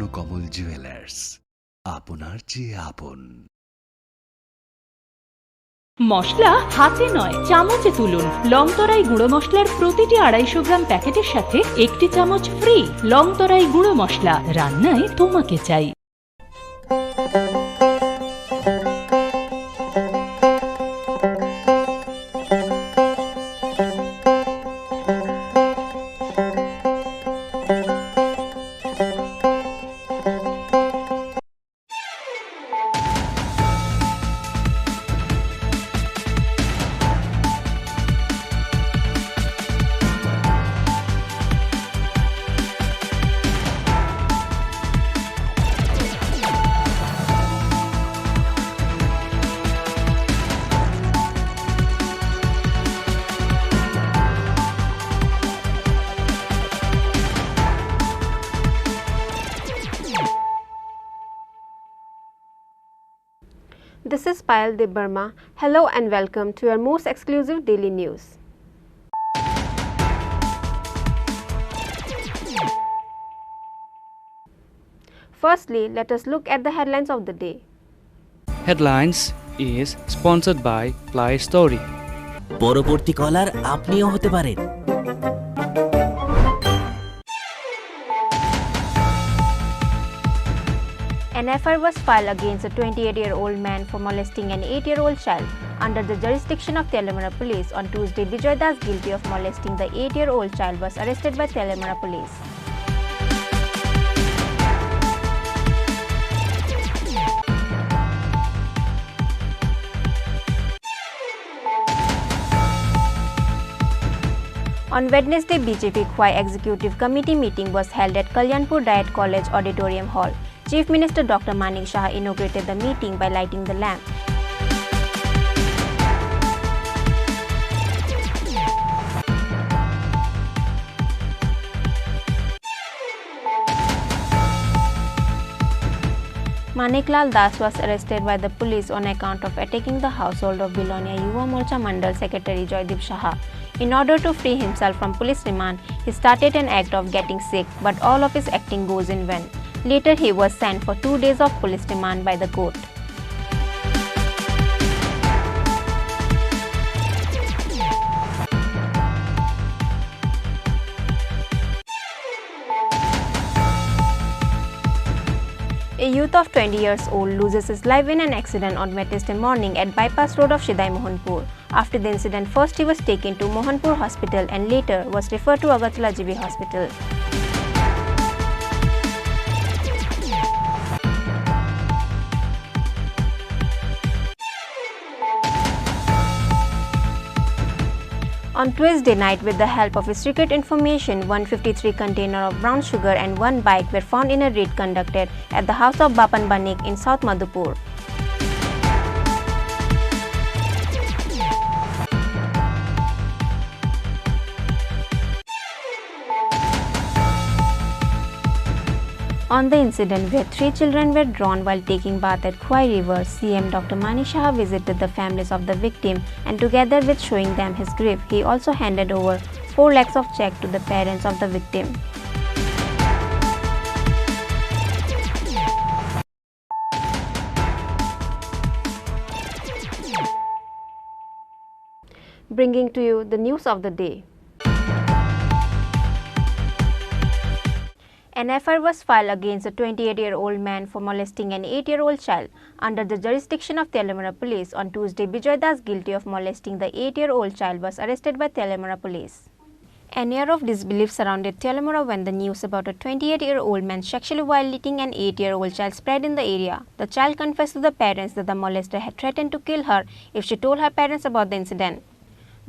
Swarnakamal jewellers, আপনার চেয়ে আপন। মশলা হাতে নয় চামচে তুলুন। লংতরাই গুঁড়ো মশলার প্রতিটি 250 গ্রাম প্যাকেটের সাথে 1টি চামচ ফ্রি। লংতরাই গুঁড়ো মশলা, রান্নায় তোমাকে চাই। This is Payal Deb Burma. Hello and welcome to your most exclusive daily news. Firstly, let us look at the headlines of the day. Headlines is sponsored by Play Story. পরবর্তী কলার আপনিও হতে পারেন। An FIR was filed against a 28-year-old man for molesting an 8-year-old child. Under the jurisdiction of Telemara police, on Tuesday, Bijoy Das, guilty of molesting the 8-year-old child, was arrested by Telemara police. On Wednesday, BJP Khwai Executive Committee meeting was held at Kalyanpur Diet College Auditorium Hall. Chief Minister Dr. Manik Shah inaugurated the meeting by lighting the lamp. Maniklal Das was arrested by the police on account of attacking the household of Bilonia Yuva Morcha Mandal Secretary Joydeep Saha. In order to free himself from police remand, he started an act of getting sick, but all of his acting goes in vain. Later, he was sent for 2 days of police remand by the court. A youth of 20 years old loses his life in an accident on Wednesday morning at bypass road of Shidai Mohanpur. After the incident, first he was taken to Mohanpur Hospital and later was referred to Agartala GB Hospital. On Tuesday night, with the help of his secret information, 153 container of brown sugar and 1 bike were found in a raid conducted at the house of Bapan Banik in South Madhupur. On the incident where 3 children were drowned while taking bath at Khwai River, CM Dr. Manik Shah visited the families of the victim and together with showing them his grief, he also handed over 4 lakhs of check to the parents of the victim. Bringing to you the news of the day. An FIR was filed against a 28-year-old man for molesting an 8-year-old child. Under the jurisdiction of Telemara police, on Tuesday, Bijoy Das, guilty of molesting the 8-year-old child, was arrested by Telemara police. An air of disbelief surrounded Telemara when the news about a 28-year-old man sexually violating an 8-year-old child spread in the area. The child confessed to the parents that the molester had threatened to kill her if she told her parents about the incident.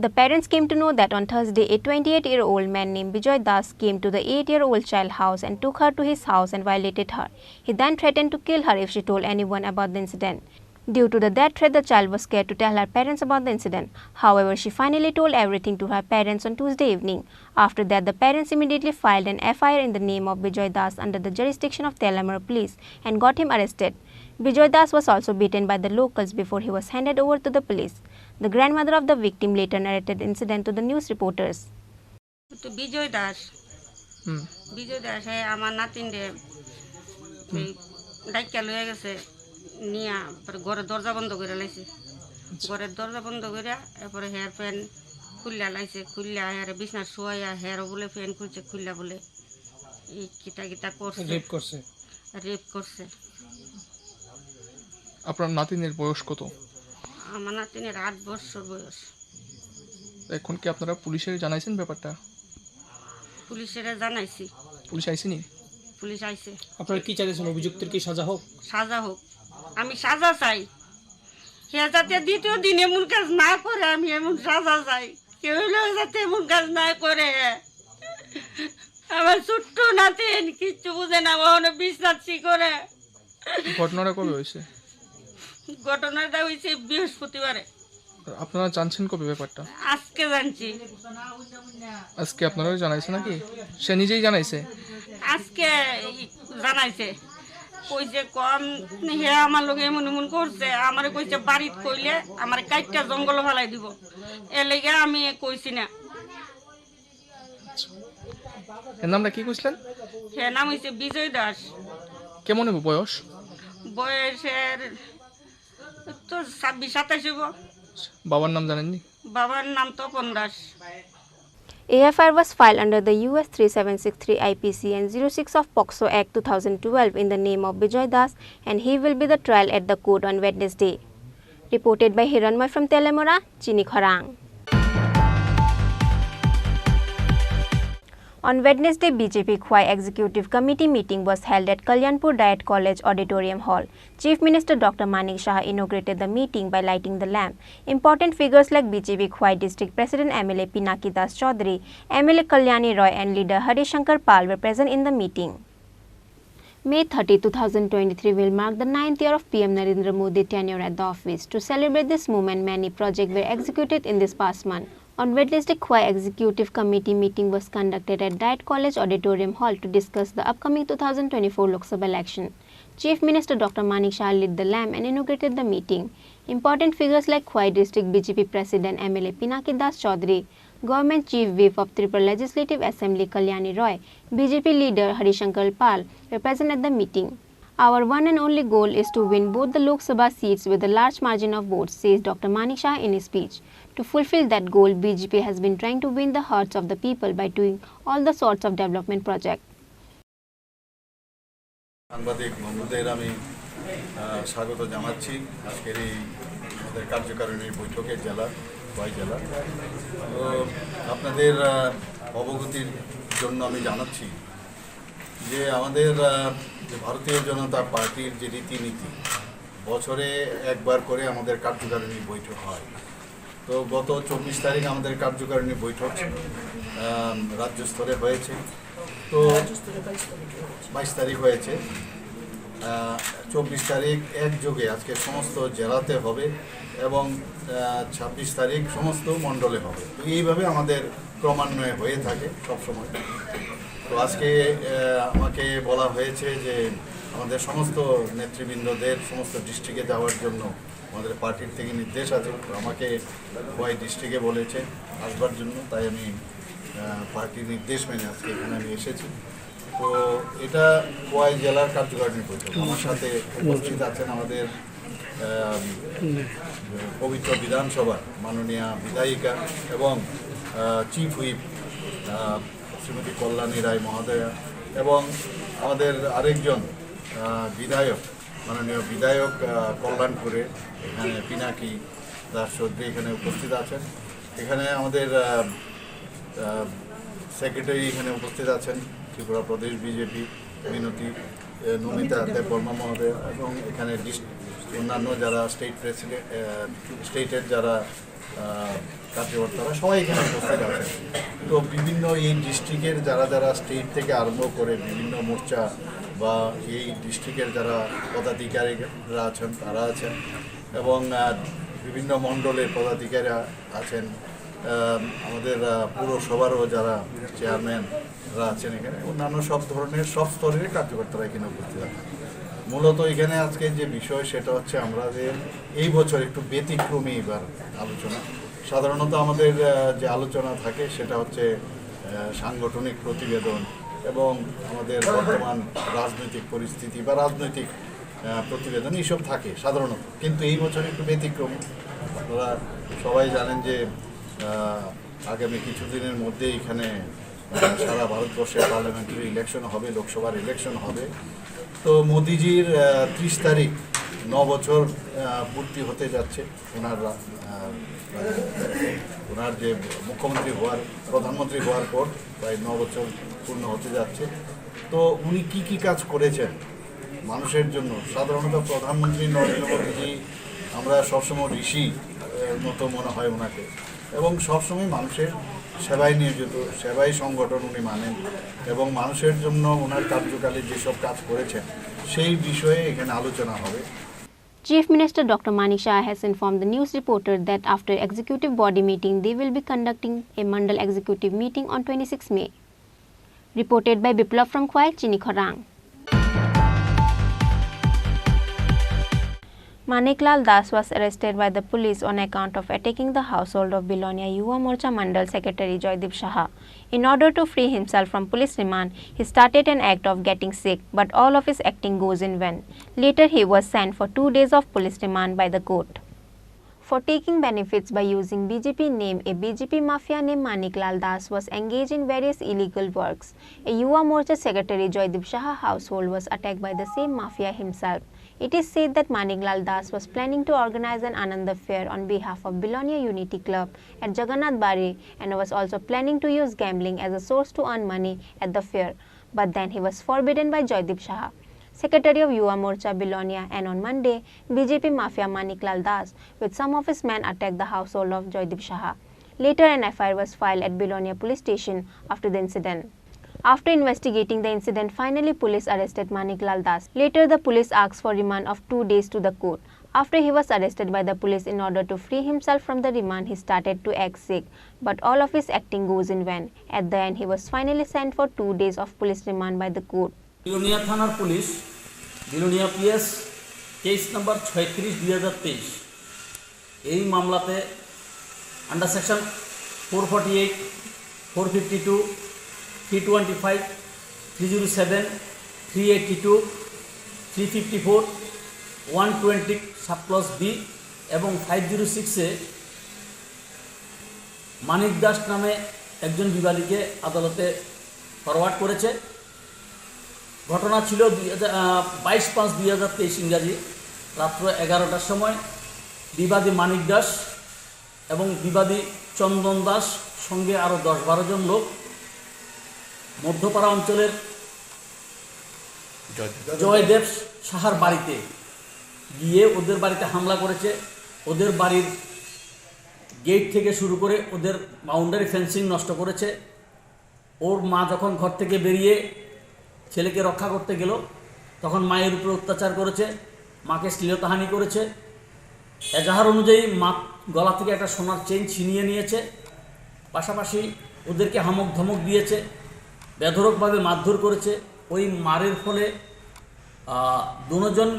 The parents came to know that on Thursday, a 28-year-old man named Bijoy Das came to the 8-year-old child's house and took her to his house and violated her. He then threatened to kill her if she told anyone about the incident. Due to the death threat, the child was scared to tell her parents about the incident. However, she finally told everything to her parents on Tuesday evening. After that, the parents immediately filed an FIR in the name of Bijoy Das under the jurisdiction of Telemara police and got him arrested. Bijoy Das was also beaten by the locals before he was handed over to the police. The grandmother of the victim later narrated the incident to the news reporters. Bijoy Das, Bijoy Das, আমার নাতিন রে ডাইকা লয়ে গেছে নিয়া পরে ঘরের দরজা বন্ধ করে লাইছে, ঘরের দরজা বন্ধ করে এরপরে হেয়ার ফ্যান খুললা লাইছে, খুললা হেয়ার বিছনার শোয়া হেয়ারও বলে ফ্যান খুলছে, খুললা বলে এই কিতা কিতা করছে, রেপ করছে। আপনার নাতিনের বয়স কত? আমার নাতিনের 8 বছর বয়স। এখন কি আপনারা পুলিশে জানাইছেন ব্যাপারটা? পুলিশের জানাইছি। পুলিশ আইসিনি? পুলিশ আইছে। আপনারা কি চাইছেন? অভিযুক্তের কি সাজা হোক? সাজা হোক, আমি সাজা চাই। হে যাতে দ্বিতীয় দিন এমন কাজ না করে, আমি এমন সাজা চাই। কেউ যাতে এমন কাজ না করে। আমার ছোট্ট নাতিন কিচ্ছু বুঝে না, ওখানে বিশ্বাসী করে। ঘটনাটা কবে হয়েছে? ঘটনাটা হয়েছে বৃহস্পতিবারে। আপনারা জানছেন কবে ব্যাপারটা? আজকে জানছি। আজকে আপনারা জানাইছে নাকি? সে নিজেই জানাইছে? আজকে জানাইছে, কইছে কম হে আমার লোক এমন এমন করছে, আমার কইছে বাড়িত কইলে আমার কাইটটা জঙ্গল ফেলাই দিব, এর লেগে আমি কইছি না। এর নামটা কি কইছিলেন? হে নাম হইছে বিজয় দাস। কেমন হবে বয়স? বয়সের তো 26-27 হইব। বাবার নাম জানেননি? বাবার নাম Tapan Das. AFI was filed under the US 3763 IPC and 06 of POCSO Act 2012 in the name of Bijoy Das, and he will be the trial at the court on Wednesday. Reported by Hiranmoy from Telemora, Chini Khorang. On Wednesday, BJP Khwai Executive Committee meeting was held at Kalyanpur Diet College Auditorium Hall. Chief Minister Dr. Manik Shah inaugurated the meeting by lighting the lamp. Important figures like BJP Khwai District President MLA Pinaki Das Chaudhary, MLA Kalyani Roy and leader Harishankar Pal were present in the meeting. May 30, 2023 will mark the 9th year of PM Narendra Modi tenure at the office. To celebrate this moment, many projects were executed in this past month. On Wednesday, Khwai Executive Committee meeting was conducted at Diet College Auditorium Hall to discuss the upcoming 2024 Lok Sabha election. Chief Minister Dr. Manik Shah lit the lamp and inaugurated the meeting. Important figures like Khwai District BJP President MLA Pinaki Das Chaudhary, Government Chief Whip of Tripura Legislative Assembly Kalyani Roy, BJP leader Harishankar Pal were present at the meeting. Our one and only goal is to win both the Lok Sabha seats with a large margin of votes, says Dr. Manik Shah in his speech. To fulfill that goal, BJP has been trying to win the hearts of the people by doing all the sorts of development projects. সাংবাদিক বন্ধুদের আমি স্বাগত জানাচ্ছি আজকের এই আমাদের কার্যকারিণী বৈঠকে খোয়াই জেলা। তো আপনাদের অবগতির জন্য আমি জানাচ্ছি যে আমাদের যে ভারতীয় জনতা পার্টির যে রীতিনীতি, বছরে একবার করে আমাদের কার্যকারিণী বৈঠক হয়। তো গত 24 তারিখ আমাদের কার্যকারিণী বৈঠক রাজ্য স্তরে হয়েছে। তো 22 তারিখ হয়েছে, 24 তারিখ একযোগে আজকে সমস্ত জেলাতে হবে এবং 26 তারিখ সমস্ত মণ্ডলে হবে। তো এইভাবে আমাদের ক্রমান্বয়ে হয়ে থাকে সবসময়। তো আজকে আমাকে বলা হয়েছে যে আমাদের সমস্ত নেতৃবৃন্দদের সমস্ত ডিস্ট্রিক্টে যাওয়ার জন্য আমাদের পার্টির থেকে নির্দেশ আছে। আমাকে খোয়াই ডিস্ট্রিক্টে বলেছে আসবার জন্য, তাই আমি পার্টির নির্দেশ মেনে আজকে এখানে আমি এসেছি। তো এটা খোয়াই জেলার কার্যকারিণী বৈঠক। আমার সাথে উপস্থিত আছেন আমাদের পবিত্র বিধানসভার মাননীয় বিধায়িকা এবং চিফ হুইপ শ্রীমতী কল্যাণী রায় মহোদয়া এবং আমাদের আরেকজন বিধায়ক মাননীয় বিধায়ক কল্যাণপুরে এখানে পিনাকি দাস চৌধুরী এখানে উপস্থিত আছেন। এখানে আমাদের সেক্রেটারি এখানে উপস্থিত আছেন ত্রিপুরা প্রদেশ বিজেপি মিনতি নমিতা দেববর্মা মহোদয় এবং এখানে অন্যান্য যারা স্টেটের যারা কার্যকর্তারা সবাই এখানে উপস্থিত আছেন। তো বিভিন্ন এই ডিস্ট্রিক্টের যারা স্টেট থেকে আরম্ভ করে বিভিন্ন মোর্চা বা এই ডিস্ট্রিক্টের যারা পদাধিকারীরা আছেন তারা আছেন এবং বিভিন্ন মণ্ডলের পদাধিকারীরা আছেন, আমাদের পুরসভারও যারা চেয়ারম্যানরা আছেন, এখানে অন্যান্য সব ধরনের সব স্তরের কার্যকর্তারা এখানে উপস্থিত আছেন। মূলত এখানে আজকে যে বিষয় সেটা হচ্ছে আমরা যে এই বছর একটু ব্যতিক্রমী এবার আলোচনা। সাধারণত আমাদের যে আলোচনা থাকে সেটা হচ্ছে সাংগঠনিক প্রতিবেদন এবং আমাদের বর্তমান রাজনৈতিক পরিস্থিতি বা রাজনৈতিক প্রতিবেদন এইসব থাকে সাধারণত, কিন্তু এই বছর একটু ব্যতিক্রম। আপনারা সবাই জানেন যে আগামী কিছুদিনের মধ্যে এখানে সারা ভারতবর্ষে পার্লামেন্টারি ইলেকশন হবে, লোকসভার ইলেকশন হবে। তো মোদিজির 30 তারিখ 9 বছর পূর্তি হতে যাচ্ছে ওনার যে প্রধানমন্ত্রী হওয়ার পর প্রায় 9 বছর পূর্ণ হতে যাচ্ছে। তো উনি কি কাজ করেছেন মানুষের জন্য। সাধারণত প্রধানমন্ত্রী নরেন্দ্র মোদীজি আমরা সবসময় ঋষি মতো মনে হয় ওনাকে, এবং সবসময় মানুষের সেবায় নিয়োজিত, সেবাই সংগঠন উনি মানেন, এবং মানুষের জন্য ওনার কার্যকালে যেসব কাজ করেছেন সেই বিষয়ে এখানে আলোচনা হবে। Chief Minister Dr. Manik Shah has informed the news reporter that after executive body meeting, they will be conducting a Mandal executive meeting on 26 May. Reported by Biplav from Kwai, Chini Khorang. Maniklal Das was arrested by the police on account of attacking the household of Bilonia Yuva Morcha Mandal Secretary Joydeep Saha. In order to free himself from police remand, he started an act of getting sick, but all of his acting goes in vain. Later, he was sent for 2 days of police remand by the court. For taking benefits by using BJP name, a BJP mafia named Maniklal Das was engaged in various illegal works. A Yuva Morcha Secretary Joydeep Saha household was attacked by the same mafia himself. It is said that Maniklal Das was planning to organize an Ananda fair on behalf of Bilonia Unity Club at Jagannath Bari, and was also planning to use gambling as a source to earn money at the fair. But then he was forbidden by Joydeep Saha, Secretary of Yuva Morcha Bilonia, and on Monday, BJP mafia Maniklal Das with some of his men attacked the household of Joydeep Saha. Later, an FIR was filed at Bilonia police station after the incident. After investigating the incident, finally police arrested Maniklal Das. Later, the police asked for remand of 2 days to the court. After he was arrested by the police, in order to free himself from the remand, he started to act sick, but all of his acting goes in vain. At the end, he was finally sent for 2 days of police remand by the court. Belonia থানার police Belonia PS case number 36/2023 এই মামলাতে under section 448, 452, 325, 307, 382, 354, 120 subclause B এবং 506-এ মানিক দাস নামে একজন বিবাদীকে আদালতে forward করেছে। ঘটনা ছিল 22/5/2023 ইংরাজি রাত্র 11টার সময়। বিবাদী মানিক দাস এবং বিবাদী চন্দন দাস সঙ্গে আরও 10-12 জন লোক মধ্যপাড়া অঞ্চলের জয়দেব সাহার বাড়িতে গিয়ে ওদের বাড়িতে হামলা করেছে। ওদের বাড়ির গেট থেকে শুরু করে ওদের বাউন্ডারি ফেন্সিং নষ্ট করেছে। ওর মা যখন ঘর থেকে বেরিয়ে ছেলেকে রক্ষা করতে গেল, তখন মায়ের উপরে অত্যাচার করেছে, মাকে শ্লীলতাহানি করেছে। এজাহার অনুযায়ী মা গলা থেকে একটা সোনার চেইন ছিনিয়ে নিয়েছে। পাশাপাশি ওদেরকে হামক ধমক দিয়েছে, বেধড়কভাবে মারধর করেছে। ওই মারের ফলে দুজন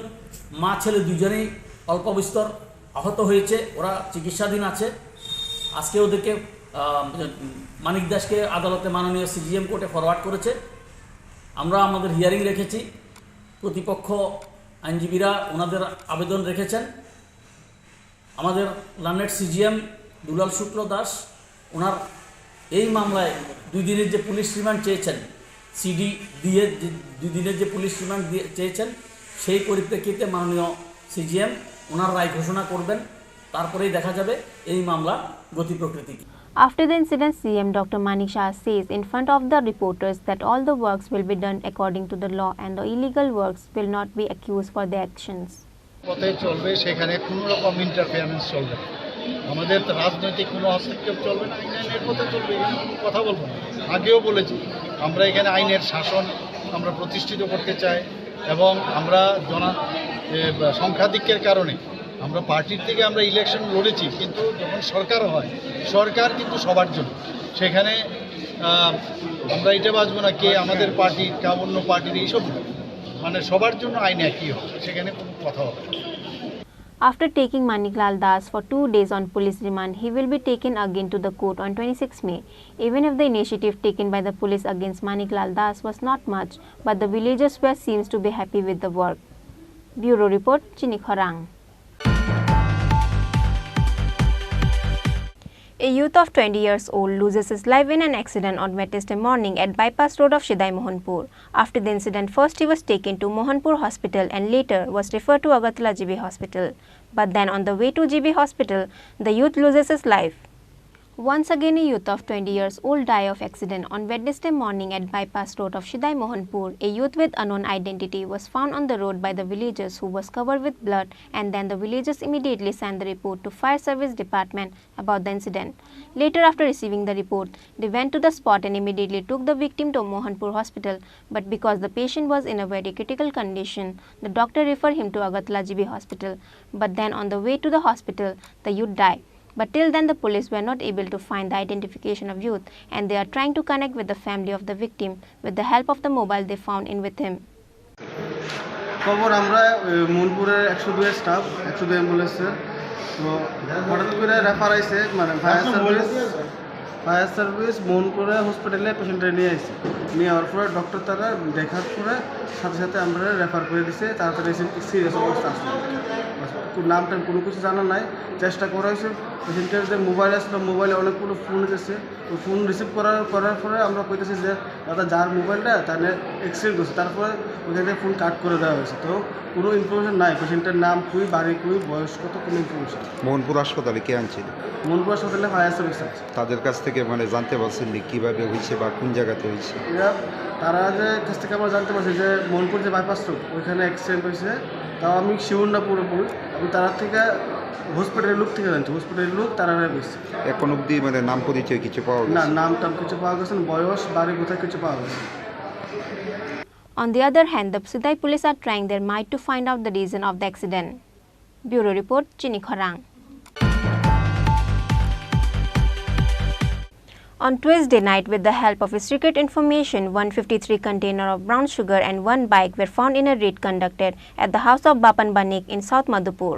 মা ছেলে দুজনেই অল্প বিস্তর আহত হয়েছে। ওরা চিকিৎসাধীন আছে। আজকে ওদেরকে মানিক দাসকে আদালতে মাননীয় সিজিএম কোর্টে ফরওয়ার্ড করেছে। আমরা আমাদের হিয়ারিং রেখেছি। প্রতিপক্ষ আইনজীবীরা ওনাদের আবেদন রেখেছেন। আমাদের লার্নেড সিজিএম দুলাল শুক্ল দাস ওনার এই মামলায় 2 দিনের যে পুলিশ রিমান্ড চেয়েছেন, সিডি দিয়ে 2 দিনের যে পুলিশ রিমান্ড চেয়েছেন, সেই পরিপ্রেক্ষিতে মাননীয় সিজিএম ওনার রায় ঘোষণা করবেন। তারপরেই দেখা যাবে এই মামলা গতি প্রকৃতি। After the incident, CM Dr. Manik Shah says in front of the reporters that all the works will be done according to the law and the illegal works will not be accused for their actions. পথে চলবে, সেখানে কোনো রকম interference চলবে না। আমাদের রাজনৈতিক কোনো হস্তক্ষেপ চলবে না, আইনের পথে চলবে, এখানে কোনো কথা বলবো না। আগেও বলেছি আমরা এখানে আইনের শাসন আমরা প্রতিষ্ঠিত করতে চাই, এবং আমরা সংখ্যাধিক্যের কারণে আমরা পার্টির থেকে আমরা ইলেকশন লড়েছি, কিন্তু যখন সরকার হয়, সরকার কিন্তু সবার জন্য। সেখানে আমরা এটা বাঁচবো না কে আমাদের পার্টি কা অন্য পার্টির, এইসব মানে সবার জন্য আইন একই হবে, সেখানে কোনো কথা হবে না। After taking Maniklal Das for 2 days on police remand, he will be taken again to the court on 26 May. Even if the initiative taken by the police against Maniklal Das was not much, but the villagers were seems to be happy with the work. Bureau Report, Chini Khorang. A youth of 20 years old loses his life in an accident on Wednesday morning at bypass road of Shidai Mohanpur. After the incident, first he was taken to Mohanpur Hospital and later was referred to Agartala GB Hospital. But then on the way to GB Hospital, the youth loses his life. Once again, a youth of 20 years old died of accident on Wednesday morning at bypass road of Shidai Mohanpur. A youth with unknown identity was found on the road by the villagers who was covered with blood, and then the villagers immediately sent the report to Fire Service Department about the incident. Later, after receiving the report, they went to the spot and immediately took the victim to Mohanpur Hospital, but because the patient was in a very critical condition, the doctor referred him to Agartala GB Hospital. But then on the way to the hospital, the youth died. But till then, the police were not able to find the identification of youth, and they are trying to connect with the family of the victim with the help of the mobile they found in with him. খবর আমরা মনপুরের 102 staff 102 অ্যাম্বুলেন্সের তো হঠাৎ করে refer আইছে মানে fire service মনপুরে হসপিটালে পেশেন্টটা নিয়ে আসছে নিয়ে যাওয়ার পরে ডক্টর তারা দেখার পরে সাথে সাথে আমরা রেফার করে দিছে তাড়াতাড়ি সিরিয়াস অবস্থা আসলো নাম টাইম কোনো কিছু জানা নাই চেষ্টা করা হয়েছে পেশেন্টের যে মোবাইল আসলো মোবাইলে অনেকগুলো ফোন এসেছে ওই ফোন রিসিভ করার পরে আমরা কইতেছি যে দাদা যার মোবাইলটা তাহলে এক্সিডেন্ট হয়েছে তারপরে ওইখান থেকে ফোন কাট করে দেওয়া হয়েছে তো কোনো ইনফরমেশন নাই পেশেন্টের নাম কুই বাড়ি কুই বয়স কত কোনো ইনফরমেশন মোহনপুর হাসপাতালে কে আনছিল মনপুর হাসপাতালে ফায়ার সার্ভিস আছে তাদের কাছ থেকে মানে জানতে পারছেন কীভাবে হয়েছে বা কোন জায়গাতে হয়েছে এরা তারা যে কাছ থেকে আমরা জানতে পারছি যে মনপুর যে বাইপাস রোড ওইখানে অ্যাক্সিডেন্ট হয়েছে তাও আমি শিওর না পুরোপুরি আমি তারা থেকে হসপিটালের লোক থেকে জানছি হসপিটালের লোক তারা গেছে এখন অবধি মানে নাম পরিচয় কিছু পাওয়া গেছে না নাম টাম কিছু পাওয়া গেছে না বয়স বাড়ি কোথায় কিছু পাওয়া গেছে On the other hand, the Shidai police are trying their might to find out the reason of the accident. Bureau Report, Chini Khorang. On Tuesday night, with the help of a secret information, 153 container of brown sugar and 1 bike were found in a raid conducted at the house of Bapan Banik in South Madhupur.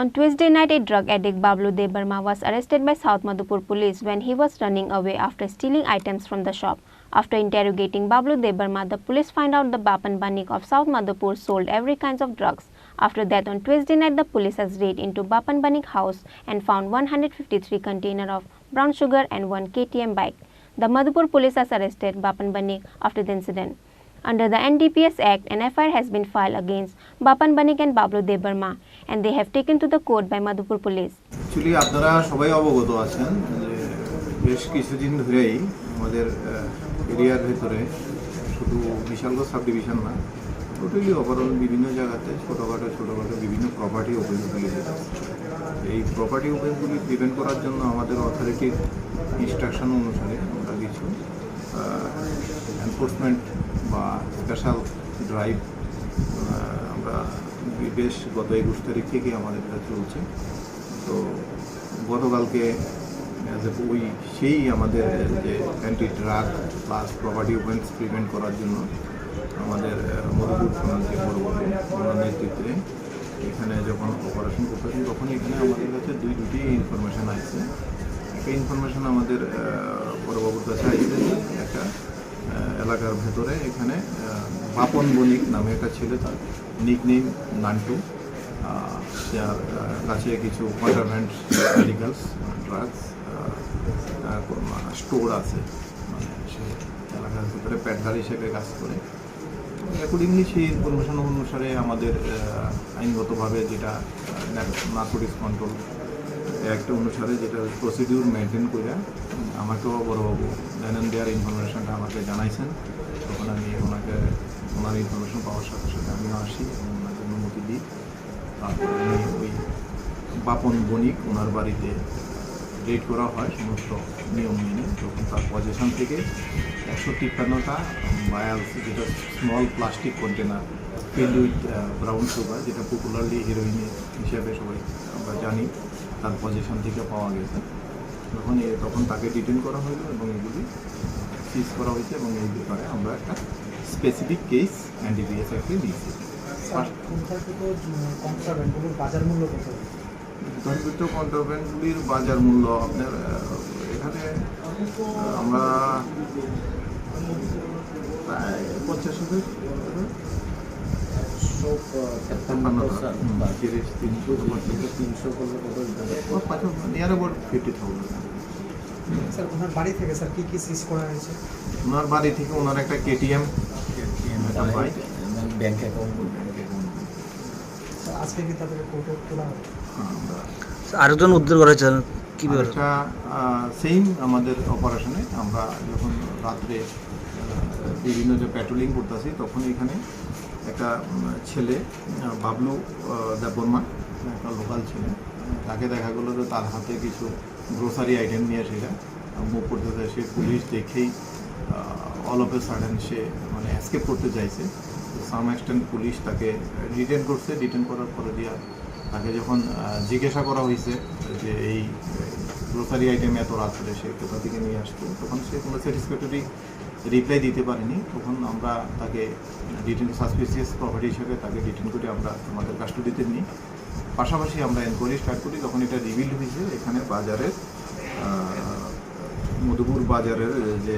On Tuesday night, a drug addict Bablu Debarma was arrested by South Madhupur police when he was running away after stealing items from the shop. After interrogating Bablu Debarma, the police find out the Bapan Banik of South Madhupur sold every kinds of drugs. After that, on Tuesday night, the police has raided into Bapan Banik house and found 153 container of brown sugar and 1 KTM bike. The Madhupur police has arrested Bapan Banik after the incident. Under the NDPS Act, an FIR has been filed against Bapan Banik and Bablu Debarma, and they have taken to the court by Madhupur police. Actually, আপনারা সবাই অবগত আছেন যে বেশ কিছুদিন ধরেই আমাদের এরিয়ার ভিতরে শুধু বিশালগঞ্জ সাব ডিভিশন না টোটালি ওভারঅল বিভিন্ন জায়গাতে ছোটোখাটো বিভিন্ন প্রপার্টি ওপেনগুলি এই প্রপার্টি ওপেনগুলি প্রিভেন্ট করার জন্য আমাদের অথরিটির ইনস্ট্রাকশন অনুসারে আমরা কিছু এনফোর্সমেন্ট বা স্পেশাল ড্রাইভ আমরা বেশ গত 21 তারিখ থেকে আমাদের এটা চলছে তো গতকালকে ওই সেই আমাদের যে anti drug plus property opens prevent করার জন্য আমাদের মধুপুর থানার যে ওনার নেতৃত্বে এখানে যখন অপারেশন করতেছেন তখন এখানে আমাদের কাছে দুটি ইনফরমেশান আসছে একটা ইনফরমেশান আমাদের বড়বাবুর কাছে আসছে একটা এলাকার ভেতরে এখানে বাপন বণিক নামে একটা ছেলে তার নিকনেম নান্টু যার কাছে কিছু কন্ট্রাব্যান্ড মেডিকেলস ড্রাগস স্টোর আছে মানে সে এলাকার ভিতরে প্যাডলার হিসেবে কাজ করে অ্যাকর্ডিংলি সেই ইনফরমেশন অনুসারে আমাদের আইনগতভাবে যেটা নার্কোটিক্স কন্ট্রোল অ্যাক্ট অনুসারে যেটা প্রসিডিউর মেনটেন করে আমাকেও বড়বাবু দেন দেয়ার ইনফরমেশনটা আমাকে জানাইছেন তখন আমি ওনার ইনফরমেশন পাওয়ার সাথে সাথে আমিও আসি এবং ওনাকে অনুমতি দিই তারপরে ওই বাপন বণিক ওনার বাড়িতে রেড করা হয় সমস্ত নিয়ম মেনে তখন তার পজিশন থেকে 153টা ভায়ালস যেটা small plastic container filled with brown sugar যেটা পপুলারলি হিরোইন হিসেবে সবাই আমরা জানি তার পজিশন থেকে পাওয়া গেছে তখন তাকে ডিটেন করা হলো এবং এগুলি সিজ করা হয়েছে এবং এই ব্যাপারে আমরা একটা স্পেসিফিক কেস এনডিপিএস অ্যাক্টে দিয়েছি উদ্ধারকৃত কন্ট্রাব্যান্ডগুলির বাজার মূল্য আপনার এখানে আমরা প্রায় 50,000 নিয়ার অ্যাবাউট 50,000। স্যার ওনার বাড়ি থেকে স্যার কি সিজ করা হয়েছে? ওনার বাড়ি থেকে ওনার একটা কেটিএম একটা বাইক ব্যাংক অ্যাকাউন্ট আজকে কি তাদেরকে কোর্টে তোলা হবে? আরেকজন উদ্ধার করেছেন কি একটা সেম আমাদের অপারেশনে আমরা যখন রাত্রে বিভিন্ন যে প্যাট্রোলিং করতেছি তখন এখানে একটা ছেলে বাবলু দেববর্মা একটা লোকাল ছেলে, তাকে দেখা গেলো যে তার হাতে কিছু গ্রোসারি আইটেম নিয়ে সেটা মুভ করতে সে পুলিশ দেখেই অল অফ এ সাডেন সে মানে এসকেপ করতে চাইছে। সাম এক্সটেন্ট পুলিশ তাকে ডিটেন করছে, ডিটেন করার পরে দিয়া তাকে যখন জিজ্ঞাসা করা হয়েছে যে এই গ্রোসারি আইটেম এত রাত্রে সে কোথা থেকে নিয়ে আসতো, তখন সে কোনো স্যাটিসফ্যাক্টরি রিপ্লাই দিতে পারেনি। তখন আমরা তাকে ডিটেন সাসপিসিয়াস প্রপার্টি হিসেবে তাকে ডিটেন করে আমরা আমাদের কাস্টডিতে নিই। পাশাপাশি আমরা এনকোয়ারি স্টার্ট করি, তখন এটা রিভিল হয়েছে এখানে বাজারের মধুপুর বাজারের যে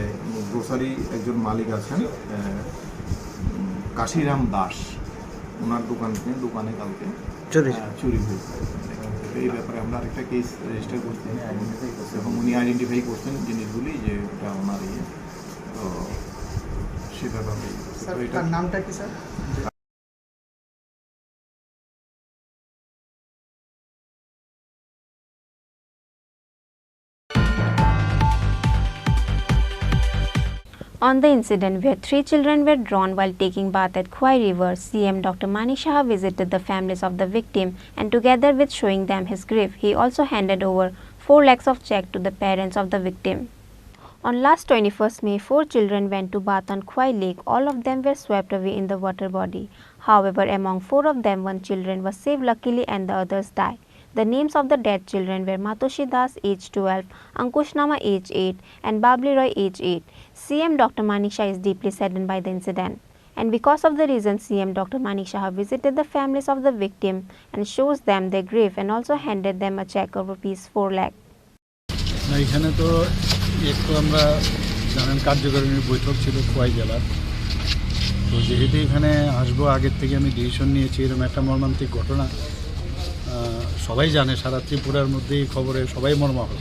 গ্রোসারি একজন মালিক আছেন কাশিরাম দাস, ওনার দোকানে কালকে চুরি হয়েছে। এই ব্যাপারে আমরা আরেকটা কেস রেজিস্টার করছি এবং উনি আইডেন্টিফাই করছেন জিনিসগুলি যে এটা ওনার ইয়ে, তো সেটা তার নামটা কি sir? On the incident where 3 children were drowned while taking bath at Khwai River, CM Dr. Manik Saha visited the families of the victim and together with showing them his grief, he also handed over 4 lakhs of check to the parents of the victim. On last 21st May, 4 children went to bath on Khwai Lake. All of them were swept away in the water body. However, among 4 of them, 1 children was saved luckily and the others died. The names of the dead children were Matoshi Das, age 12, Ankush Nama, age 8, and Babli Roy, age 8. CM Dr. Manik Saha is deeply saddened by the incident. And because of the reason, CM Dr. Manik Saha visited the families of the victim and shows them their grief and also handed them a check of ₹4 lakh. এখানে তো একটু আমরা জানেন কার্যকারিণীর বৈঠক ছিল খোয়াই জেলার, তো যেহেতু এখানে আসবো আগের থেকে আমি ডিসিশন নিয়েছি। এরকম একটা মর্মান্তিক ঘটনা সবাই জানে, সারা ত্রিপুরার মধ্যেই খবরে সবাই মর্মাহত।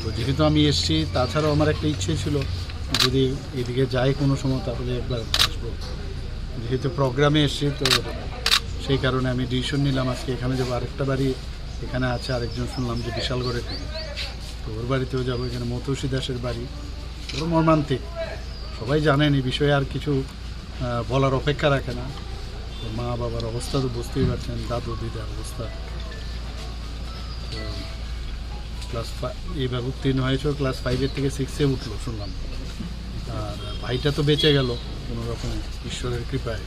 তো যেহেতু আমি এসেছি, তাছাড়াও আমার একটা ইচ্ছে ছিল যদি এদিকে যাই কোনো সময় তাহলে একবার আসবো। যেহেতু প্রোগ্রামে এসেছি তো সেই কারণে আমি ডিসিশন নিলাম আজকে এখানে যাবো। আরেকটা বাড়ি এখানে আছে, আরেকজন শুনলাম যে বিশালগড়ে থেকে, তো ওর বাড়িতেও যাবো। এখানে মতৌসী দাসের বাড়ি, ওর মর্মান্তিক, সবাই জানেন এই বিষয়ে, আর কিছু বলার অপেক্ষা রাখে না। মা বাবার অবস্থা তো বুঝতেই পারছেন, দাদু দিদার অবস্থা। তো ক্লাস 5 এইবার উত্তীর্ণ হয়েছে, ক্লাস 5 থেকে 6-এ উঠলো শুনলাম। আর ভাইটা তো বেঁচে গেল কোনো রকম ঈশ্বরের কৃপায়।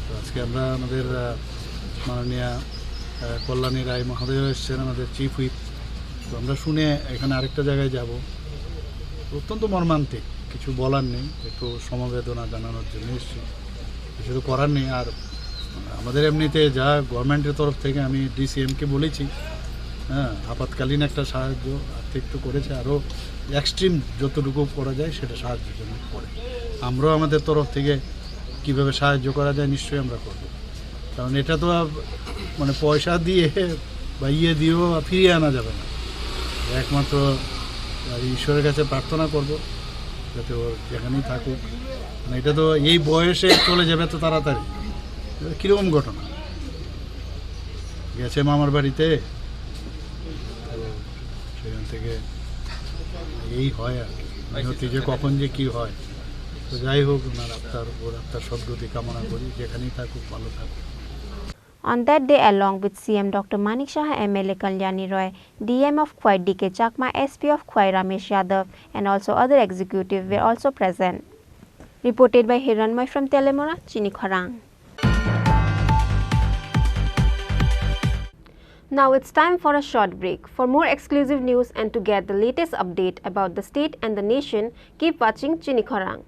তো আজকে আমরা আমাদের মাননীয় কল্যাণী রায় মহোদয় এসছেন, আমাদের চিফ হুইপ। তো আমরা শুনে এখানে আরেকটা জায়গায় যাব। অত্যন্ত মর্মান্তিক, কিছু বলার নেই, একটু সমবেদনা জানানোর জন্য এসেছি, কিছু তো করার নেই। আর আমাদের এমনিতে যা গভর্নমেন্টের তরফ থেকে আমি ডিসিএমকে বলেছি, হ্যাঁ, আপাতকালীন একটা সাহায্য আর্থিক তো করেছে, আরও এক্সট্রিম যতটুকু করা যায় সেটা সাহায্যের জন্য করে। আমরাও আমাদের তরফ থেকে কিভাবে সাহায্য করা যায় নিশ্চয়ই আমরা করব। কারণ এটা তো মানে পয়সা দিয়ে বা দিয়েও ফিরিয়ে আনা যাবে না। একমাত্র ঈশ্বরের কাছে প্রার্থনা করব যাতে ওর যেখানেই থাকুক, মানে এটা তো এই বয়সে চলে যাবে তো তাড়াতাড়ি। কীরকম ঘটনা, গেছে মামার বাড়িতে, তো সেখান থেকে এই হয় আর কি, নিহতি যে কখন যে কী হয়। তো যাই হোক, ওনার আত্মার সদ্গতি কামনা করি, যেখানেই থাকুক ভালো থাকুক। On that day, along with CM Dr. Manik Saha, MLA Kalyani Roy, DM of Khwai D.K. Chakma, SP of Khwai Ramesh Yadav, and also other executives were also present. Reported by Hiranmoy from Telemora, Chini Khorang. Now it's time for a short break. For more exclusive news and to get the latest update about the state and the nation, keep watching Chini Khorang.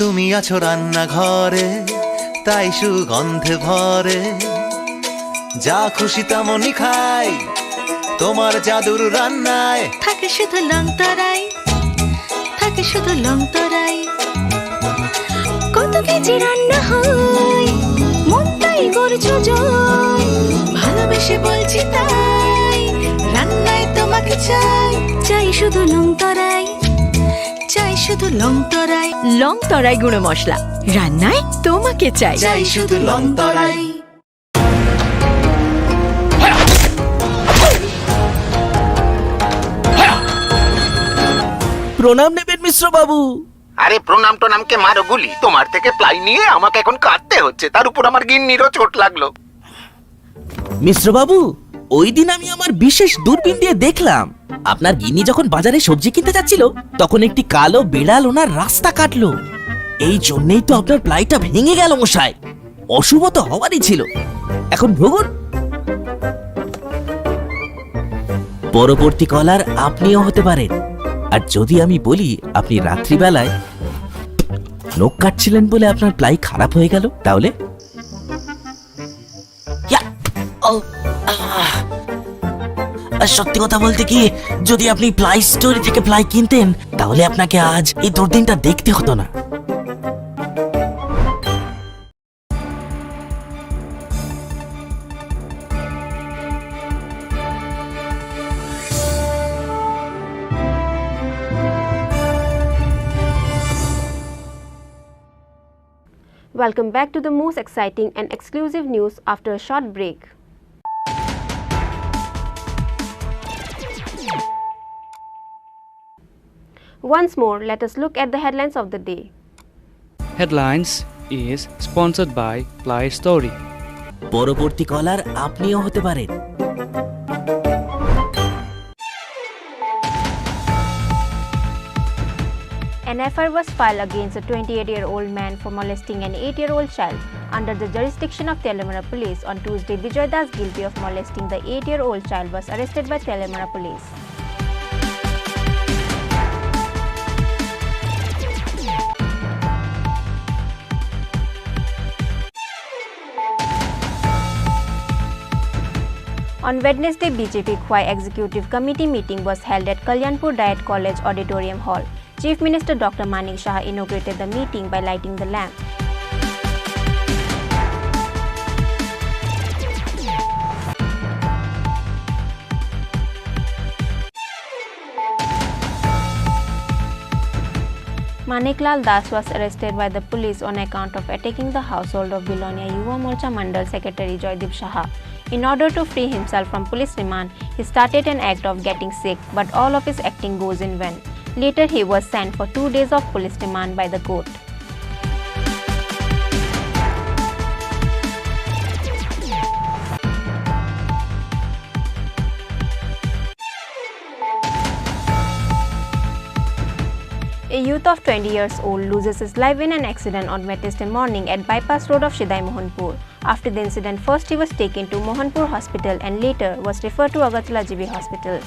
তুমি আছো রান্না ঘরে, তাই সুগন্ধে ভরে। যা খুশি তেমনই খাই, তোমার জাদুর রান্নায় থাকে শুধু লং তরাই, থাকে শুধু লং তরাই। কত কেজি রান্না হয়, মনটাই করছো জয়। ভালোবেসে বলছি তাই, রান্নায় তোমাকে চাই, চাই শুধু লং তরাই, চাই শুধু লং তরাই। লং তরাই গুঁড়ো মশলা, রান্নায় তোমাকে চাই, চাই শুধু লং তরাই। প্রণাম নেবেন মিশ্র বাবু। আরে প্রণাম টোনামকে মারো গুলি, তোমার থেকে প্লাই নিয়ে আমাকে এখন কাটতে হচ্ছে, তার উপর আমার গিন্নিরও চোট লাগলো। মিশ্র বাবু, ওই দিন আমি আমার বিশেষ দূরবীন দিয়ে দেখলাম আপনার গিন্নি যখন বাজারে সবজি কিনতে যাচ্ছিল, তখন একটি কালো বিড়াল ওনার রাস্তা কাটলো। এই জন্যই তো আপনার প্লাইটা ভেঙে গেল মশাই। অশুভ তো হওয়ারই ছিল। এখন ভোগুন। পরবর্তী কলার আপনিও হতে পারেন। আর যদি আমি বলি আপনি রাত্রিবেলায় নখ কাটছিলেন বলে আপনার প্লাই খারাপ হয়ে গেল, তাহলে সত্যি কথা বলতে কি, যদি আপনি প্লাই স্টোরি থেকে প্লাই কিনতেন, তাহলে আপনাকে আজ এই দুর্দিনটা দেখতে হতো না। Welcome back to the most exciting and exclusive news after a short break. Once more, let us look at the headlines of the day. Headlines is sponsored by Ply Story. পরবর্তী কলার আপনিও হতে পারেন। An FIR was filed against a 28-year-old man for molesting an 8-year-old child. Under the jurisdiction of Telemara Police, on Tuesday, Bijoy Das, guilty of molesting the 8-year-old child, was arrested by Telemara Police. On Wednesday, BJP Khwai Executive Committee meeting was held at Kalyanpur Diet College Auditorium Hall. Chief Minister Dr. Manik Shah inaugurated the meeting by lighting the lamp. Maniklal Das was arrested by the police on account of attacking the household of Bilonia Yuva Morcha Mandal Secretary Joydeep Shah. In order to free himself from police remand, he started an act of getting sick, but all of his acting goes in vain. Later, he was sent for 2 days of police remand by the court. A youth of 20 years old loses his life in an accident on Wednesday morning at bypass road of Shidai Mohanpur. After the incident, first he was taken to Mohanpur Hospital and later was referred to Agartala GB Hospital.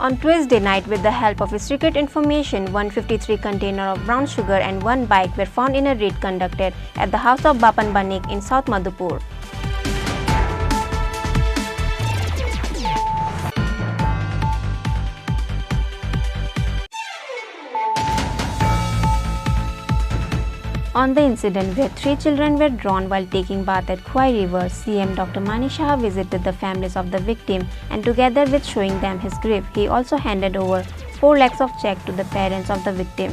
On Tuesday night, with the help of his secret information, 153 container of brown sugar and 1 bike were found in a raid conducted at the house of Bapan Banik in South Madhupur. On the incident where 3 children were drowned while taking bath at Khwai River, CM Dr. Manik Shah visited the families of the victim and together with showing them his grief, he also handed over 4 lakhs of check to the parents of the victim.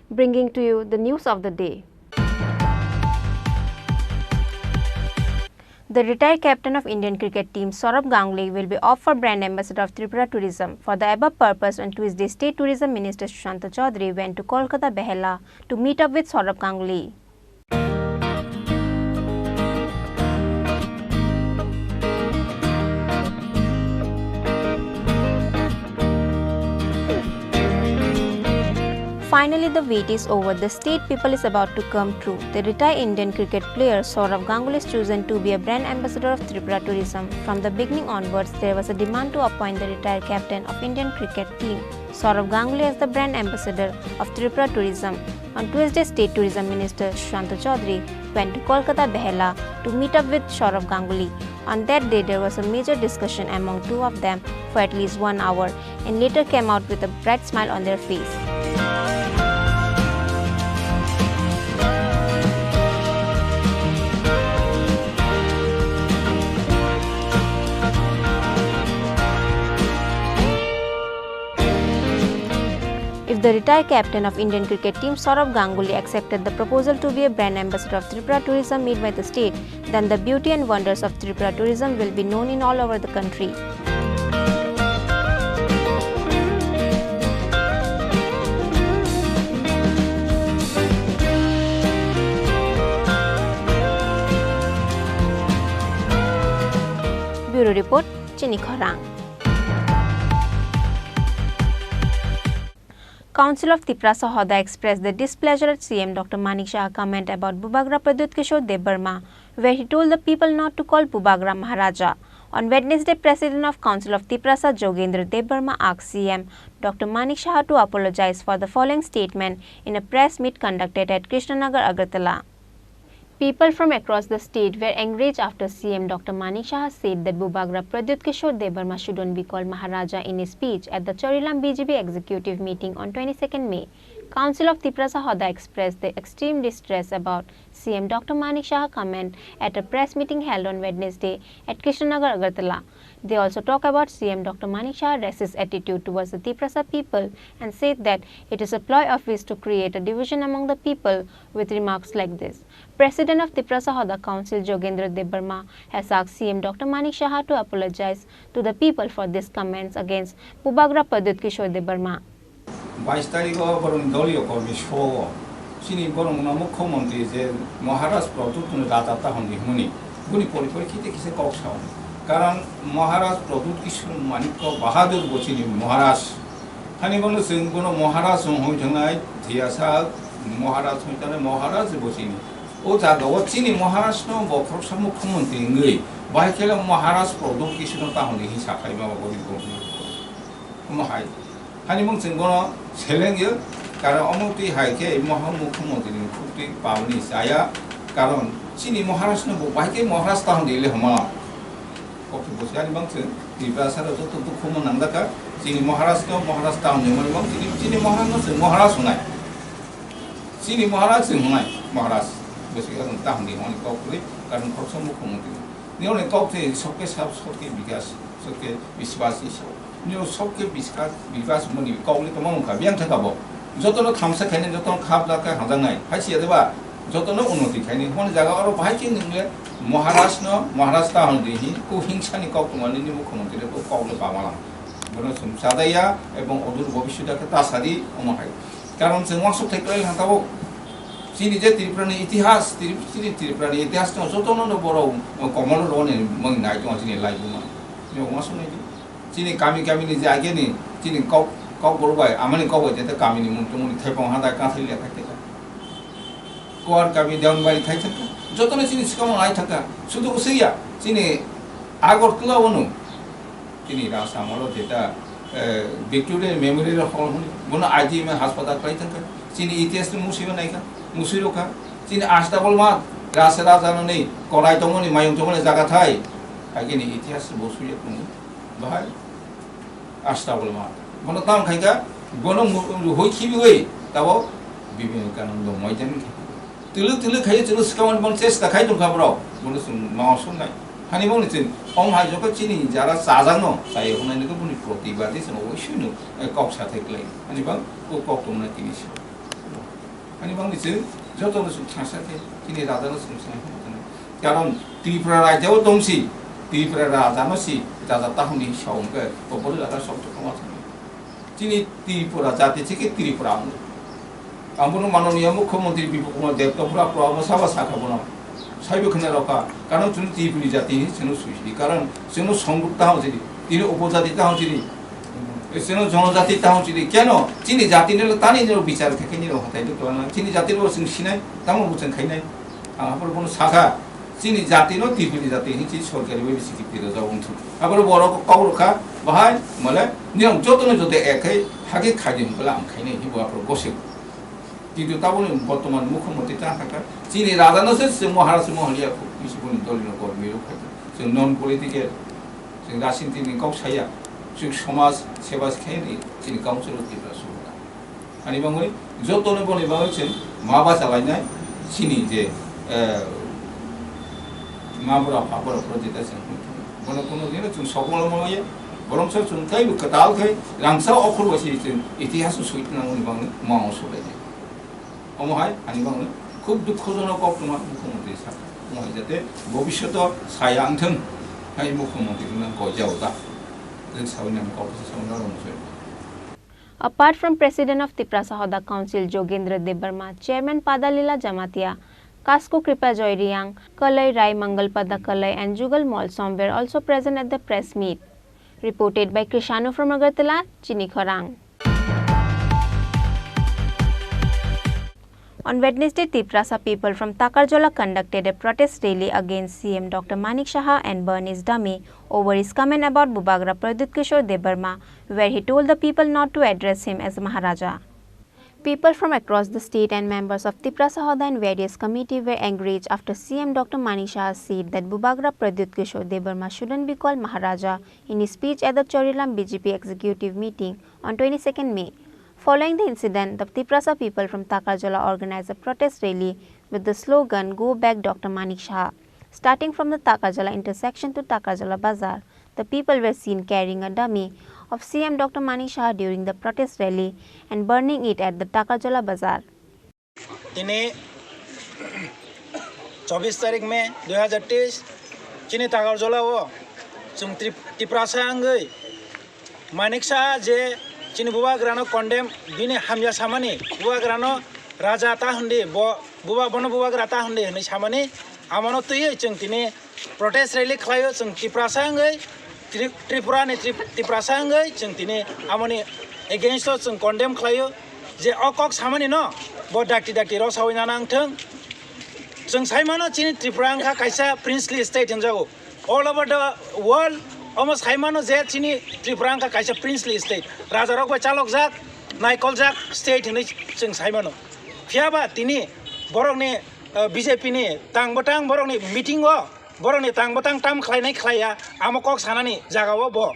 Bringing to you the news of the day. The retired captain of Indian cricket team Saurabh Ganguly will be off for brand ambassador of Tripura Tourism. For the above purpose, on Tuesday, State Tourism Minister Sushant Chaudhary went to Kolkata Behela to meet up with Saurabh Ganguly. Finally, the wait is over. The state people is about to come true. The retired Indian cricket player Sourav Ganguly is chosen to be a brand ambassador of Tripura tourism. From the beginning onwards, there was a demand to appoint the retired captain of Indian cricket team, Sourav Ganguly, as the brand ambassador of Tripura tourism. On Tuesday, State Tourism Minister Shanta Chaudhary went to Kolkata Behela to meet up with Sourav Ganguly. On that day, there was a major discussion among two of them for at least 1 hour, and later came out with a bright smile on their face. If the retired captain of Indian cricket team Sourav Ganguly accepted the proposal to be a brand ambassador of Tripura tourism made by the state, then the beauty and wonders of Tripura tourism will be known in all over the country. Bureau Report, Chini Khorang. Council of Tripura Sahoda expressed their displeasure at CM Dr. Manik Shah's comment about Bubagra Pradyut Kishore Debbarma, where he told the people not to call Bubagra Maharaja. On Wednesday, President of Council of Tripura Jogendra Debbarma asked CM Dr. Manik Shah to apologize for the following statement in a press meet conducted at Krishnanagar, Agartala. People from across the state were enraged after CM Dr. Manik Shah said that Bubagra Pradyut Kishore Debbarma shouldn't be called Maharaja in his speech at the Charilam BJP executive meeting on 22nd May. Council of Tripura Sahoda expressed their extreme distress about CM Dr. Manik Shah's comment at a press meeting held on Wednesday at Krishnanagar, Agartala. They also talk about CM Dr. Manik Shah's racist attitude towards the Tripura people and said that it is a ploy of his to create a division among the people with remarks like this. President of Tripura Sahoda Council Jogendra Debbarma has asked CM Dr. Manik Shah to apologize to the people for these comments against Bubagra Pradyut Kishore Debbarma. 22 তারিখও বরং দলীয় কর্মী সহ চিনি বরং মুখ্যমন্ত্রী যে মহারাজ প্রদূত রাজা তখন হুনি গুনি পরিপ্রেক্ষিতে কিছু কৌশল কারণ মহারাজ প্রদূত কিশোর মানিক্য বাহাদুর বচিনি মহারাজ খানি বলো जों কোনো মহারাজ হইথানাय ধিয়াসা মহারাজ হইতানে মহারাজ বচিনি ও জায়গাও চিনি মহারাষ্ট্র বক্রসা মুখ্যমন্ত্রী গই বাইকেলা মহারাজ প্রদূত কিশোর তখন হিসাব খাইবা বলি মহাই 하니멍 증거는 셀랭이요. 가론 어머니 하이게 모한 무ఖ్যমন্ত্রী খুবই পাওনি আয়া কারণ চিনি মহারাষ্ট্র বাইকে মহারাষ্ট্র হন্দিলে হমা কপি বসে হানি멍 ত্রিপুরাসার যত দুঃখম নান্দাকা চিনি মহারাষ্ট্র হন্দিমনি멍 চিনি মহারাষ্ট্র মহারাজ নাই চিনি মহারাজ নাই মহারাজ বসে কারণ তাহন্দি হনি কপি কারণ খরচ মুখ্যমন্ত্রী নিয়নে কপি সবকে সব সবকে বিকাশ সবকে বিশ্বাস ইসব নিও সবকে বিকাশ মনি কওলে তো মনকা বিয়াং থাকাবো যতন থামসা খাইনে যতন খাপ লাকা হাজাঙ্গাই হাইসিয়া দেবা যতন উন্নতি খাইনে কোন জায়গা আর ভাইকে নিলে মহারাষ্ট্র হন্দিহি কো হিংসানি কওতমানি মুখ্যমন্ত্রী তো কওলে পাওয়ালা বড় সাদাইয়া এবং অদূর ভবিষ্যতে তাসাদি অমহাই কারণ जों ওয়াসব থাকলে হাতাবো চিনি যে ত্রিপুরানি ইতিহাস ত্রিপুরানি ইতিহাস যতন বড় কমল রনে মং নাই তো চিনি লাইবুমা নিও ওয়াসব নাই চিনি কামিনি যে আগেনি চিনি Kokborok amani Kokborok jete kamini muntumuni thepong hada kathili thakte কোয়ার কামি দেওয়ানবাড়ি খাই থাকা যতনে চিনি শিকামন আই থাকা শুধু সেইয়া চিনি আগরতলা অনু চিনি রাসামল যেটা ভিক্টোরিয়া মেমোরিয়াল হল বনো আইজিএম হাসপাতাল খাই থাকা চিনি ইতিহাস মুসিবে নাইকা মুসিরোখা চিনি আস্তাবল মা রাসে রাজানো নেই করাই তমনি মায়ং তমনি জায়গা থাই আগেনি ইতিহাস বসুয়ে তুমি ভাই আস্তাবল মা বনো তাম খাইকা বনো হইখিবি হই তাও বিবেকানন্দ ময়দান Tulu kaya tulu sekawan bang cesta kaya tu kabrau, bonus mausum nai. Hani bang ni om hai joko cini jara sajang no, saya orang ni tu pun protibadi semua isu no, kau sate kelai. Hani bang, kau tu mana kini sih. Hani bang ni jodoh tu susah sate, cini rada tu susah. Kalau Tripura raja tu dongsi, Tripura raja no si, raja tahun ni saung ke, kau boleh ada sabtu kamat. Cini Tripura jati cik Tripura. Ampun মাননীয় মুখ্যমন্ত্রী বিপুকুমার দেবতপুরা প্রভাবসাবা সাখাবনা সাইব খানে রকা কারণ তুমি ত্রিপুরি জাতি সেনু সুইসি কারণ সেনু সংযুক্ত হাউসিরি তিনি উপজাতি হাউসিরি जों जनजाति ताहु चिनि केनो चिनि जातिनि तानि जो बिचार खेखिनि रो हताइ तो ना चिनि जाति रो जों सिनाय तामो बुचन खाइनाय आफोर कोनो साखा चिनि जाति नो तिफिनि जाति हिचि सरकारि बे बिसि किरो जाउन्थु आफोर बरक कावरखा बाहाय मले नियम जतनो जते एकै हागे खादिम बला आं खाइनाय हिबो आफोर गसे কিন্তু তাবলে বর্তমান মুখ্যমন্ত্রী থাকা চিনি রাজানো সে মহারাষ্ট্র মহলিয়া বিশুবনি দলীয় কর্মী রক্ষা जों नन पलिटिकेल जों राजनीतिनि गावसाया जों समाज सेवा सिखायनि जोंनि काउन्सिल दिब्रा सुबुंआ आनि बाङै जतनो बनि बाङै जों माबा जालायनाय सिनि जे माबुरा फाबुरा प्रजेक्ट जों कोनो दिन जों सकल मावयो बरंसो जों थाइ कदालखै रांसा अखरवासि जों इतिहास सैतनांगनि बाङै माव सलायनाय अमहाय आनि बाङै খুব দুঃখজনক বর্তমান মুখ্যমন্ত্রী সাথে মহাই যাতে ভবিষ্যৎ সায়াংথং হাই মুখ্যমন্ত্রী নাম কইজাওদা जों सावनि नाम कॉर्पोरेशन सावना रंसै Apart from President of Tripura Sahoda Council Jogendra Debarma, Chairman Padalila Jamatia, Kasko Kripa Joyriyang, Kalai Rai Mangalpada Kalai and Jugal Molsom were also present at the press meet. Reported by Krishanu from Agartala, Chini Khorang. On Wednesday, Triprasa people from Takarjola conducted a protest rally against CM Dr. Manik Saha and burned his dummy over his comment about Bubagra Pradut Kishore Debarma, where he told the people not to address him as Maharaja. People from across the state and members of Tripura Sahoda and various committees were enraged after CM Dr. Manik Saha said that Bubagra Pradut Kishore Debarma shouldn't be called Maharaja in his speech at the Chorilam BJP executive meeting on 22nd May. Following the incident, the Triprasa people from Takarjola organized a protest rally with the slogan "Go Back Dr. Manik Saha." Starting from the Takarjola intersection to Takarjola Bazaar, the people were seen carrying a dummy of CM Dr. Manik Saha during the protest rally and burning it at the Takarjola Bazaar. Ini 24 तारिख में 2023 Chini Takarjola wo chung Triprasa angai Manik Saha je Chini Bubagrano condemn bini hamya samani Bubagrano raja ta hundi buba bono Bubagra ta hundi ni samani amano tuye chung tini protest rally khlayo chung Triprasa angai Tripura ni Triprasa angai chung tini amoni against to chung condemn khlayo je okok samani no bo dakti ro sawina nangthang chung saimano Chini Tripura angkha kaisa princely state hinjago all over the world almost haimano je Chini Tripura angkha kaisa princely state raja rok ba chalok jak naikol jak state ni chung saimano phiaba tini borok ni BJP ni tangbatang borok ni meeting o borok ni tangbatang tam khlainai khlaya amokok sanani jagao bo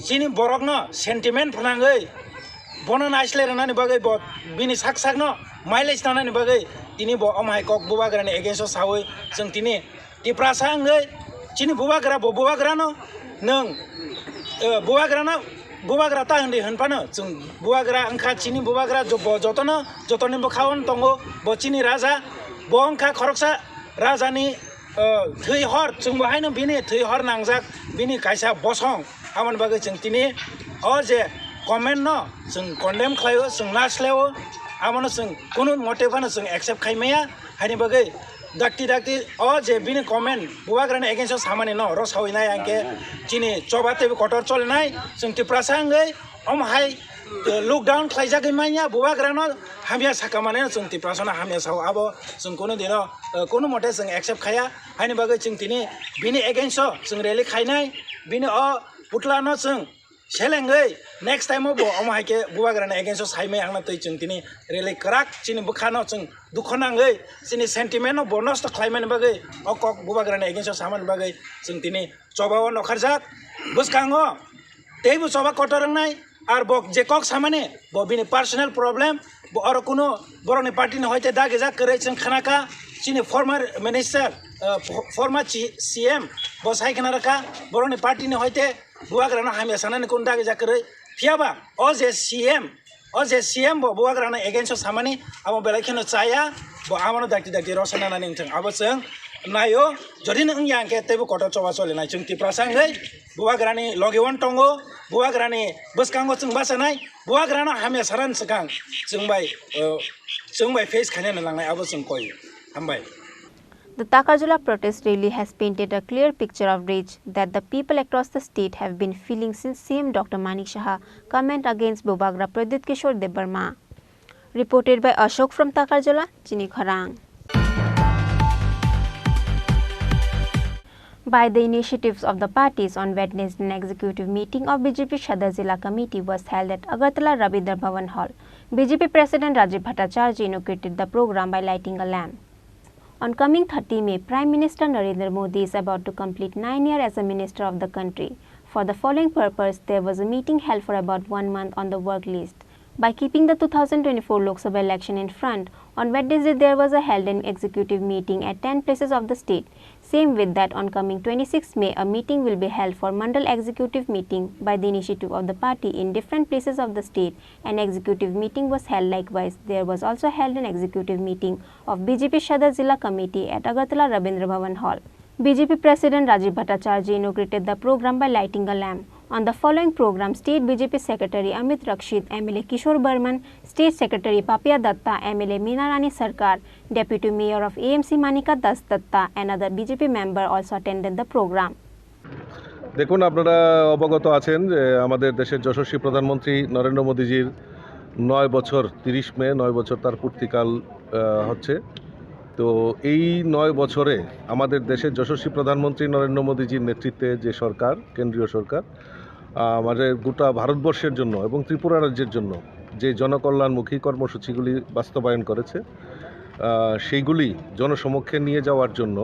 Chini borok no sentiment phanangai bono naisle rana ni bagai bo bini sak sak no mileage nana ni bagai tini bo amhai kok Bubagra ni against sawoi chung tini Triprasa angai Chini Bubagra bo Bubagra no nang Bubagra ta hundi hanpano chung Bubagra angkha Chini Bubagra jotono bo khaon tongo bo Chini raja bo angkha khoroksa raja ni thoi hor chung bo haino bini thoi hor nangjak bini kaisa bosong amon bagai chung tini o je comment no chung condemn khlayo chung nasleo amono chung kono motivano chung accept khaimaya hani bagai dakti o je bini comment Bubagra ni against samani no ro sawinai angke Chini chobate kotor cholnai chung Triprasa angai hai lockdown khlaijak manya Bubagra no hamya sakamane chung Triprasa na hamya saw abo chung kono dino kono mote chung accept khaya hani bagai chung tini bini against chung rally khainai bini o putla no chung selengai next time bo hai ke Bubagra na against saimai angna toi chung tini rally krak Chini bukhano chung dukhonangai Chini sentiment no bonus to climate bagai okok Bubagra na against saman bagai chung tini chobawo nokharjak buskango teibu choba kotorang nai ar bok je kok samane bo bini personal problem bo aro kuno boroni party ni hoite dage jak kare chung khanaka Chini former minister former CM bo sai khanaraka boroni party ni hoite Bubagra na hamya sanani kun dage jak kare phiaba o je CM bo Bubagra na against samani amo belakino chaya bo amano dakti rosana na ningthang abo chung nayo jodi nang yang ke teibu kotor choba chole nai chung Triprasa angai Bubagra ni logewon tongo Bubagra ni buskango chung basanai Bubagra na hamya saran sakang chung bai face khane na langnai abo chung koi hambai The Takarjula protest rally has painted a clear picture of rage that the people across the state have been feeling since CM Dr. Manik Saha comment against Bobagra Pradit Kishore Debarma. Reported by Ashok from Takarjula, Chini Khorang. By the initiatives of the parties, on Wednesday, an executive meeting of BJP Sadar Zilla Committee was held at Agartala Rabindra Bhavan Hall. BJP President Rajiv Bhattacharya inaugurated the program by lighting a lamp. On coming 30 May, Prime Minister Narendra Modi is about to complete 9 years as a minister of the country. For the following purpose, there was a meeting held for about 1 month on the work list. By keeping the 2024 Lok Sabha election in front, on Wednesday there was a held an executive meeting at 10 places of the state. Same with that, on coming 26 May, a meeting will be held for Mandal executive meeting by the initiative of the party in different places of the state. An executive meeting was held likewise. There was also held an executive meeting of BJP Sadar Zilla Committee at Agartala Rabindra Bhavan Hall. BJP President Rajiv Bhattacharya inaugurated the program by lighting a lamp. On the following program, State BJP Secretary Amit Rakshit, MLA Kishore Burman, State Secretary Papia Datta, MLA Meena Rani Sarkar, Deputy Mayor of AMC Manika Das Datta and other BJP member also attended the program. দেখুন, আপনারা অবগত আছেন যে আমাদের দেশের যশস্বী প্রধানমন্ত্রী নরেন্দ্র মোদীজির 9 বছর 30 মে 9 বছর তার পূর্তিকাল হচ্ছে। তো এই 9 বছরে আমাদের দেশের যশস্বী প্রধানমন্ত্রী নরেন্দ্র মোদীজির নেতৃত্বে যে সরকার, কেন্দ্রীয় সরকার, আমাদের গোটা ভারতবর্ষের জন্য এবং ত্রিপুরা রাজ্যের জন্য যে জনকল্যাণমুখী কর্মসূচিগুলি বাস্তবায়ন করেছে, সেইগুলি জনসমক্ষে নিয়ে যাওয়ার জন্য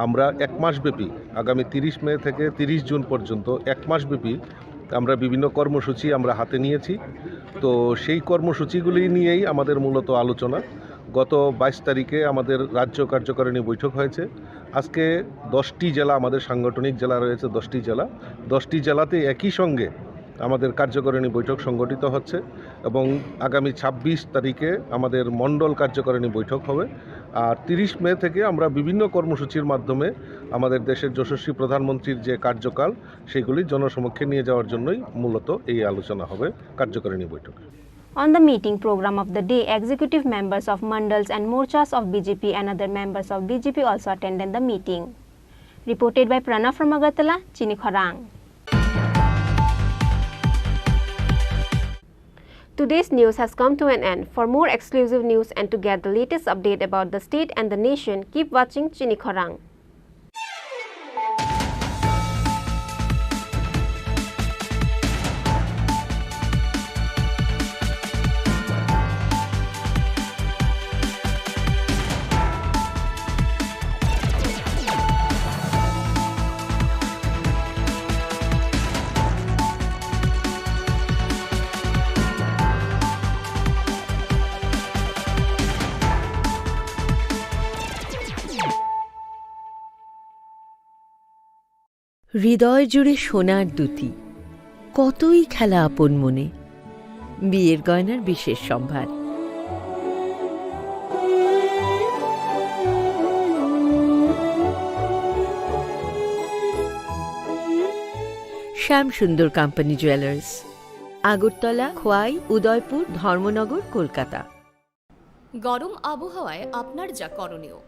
আমরা 1 মাসব্যাপী আগামী 30 মে থেকে 30 জুন পর্যন্ত 1 মাসব্যাপী আমরা বিভিন্ন কর্মসূচি আমরা হাতে নিয়েছি। তো সেই কর্মসূচিগুলি নিয়েই আমাদের মূলত আলোচনা। গত 22 তারিখে আমাদের রাজ্য কার্যকারিণী বৈঠক হয়েছে। আজকে 10টি জেলা, আমাদের সাংগঠনিক জেলা রয়েছে 10টি জেলা, 10টি জেলাতে একই সঙ্গে আমাদের কার্যকারিণী বৈঠক সংগঠিত হচ্ছে এবং আগামী 26 তারিখে আমাদের মণ্ডল কার্যকারিণী বৈঠক হবে। আর 30 মে থেকে আমরা বিভিন্ন কর্মসূচির মাধ্যমে আমাদের দেশের যশস্বী প্রধানমন্ত্রীর যে কার্যকাল সেগুলি জনসমক্ষে নিয়ে যাওয়ার জন্যই মূলত এই আলোচনা হবে কার্যকারিণী বৈঠক। On the meeting program of the day, executive members of mandals and morchas of BJP and other members of BJP also attended the meeting. Reported by Pranav from Agartala, Chini Khorang. Today's news has come to an end. For more exclusive news and to get the latest update about the state and the nation, keep watching Chini Khorang. হৃদয় জুড়ে সোনার দুটি, কতই খেলা আপন মনে, বিয়ের গয়নার বিশেষ সম্ভার। Shyamsundar company jewellers, Agartala, Khowai, Udaipur, Dharmanagar, Kolkata. গরম আবহাওয়ায় আপনার যা করণীয়: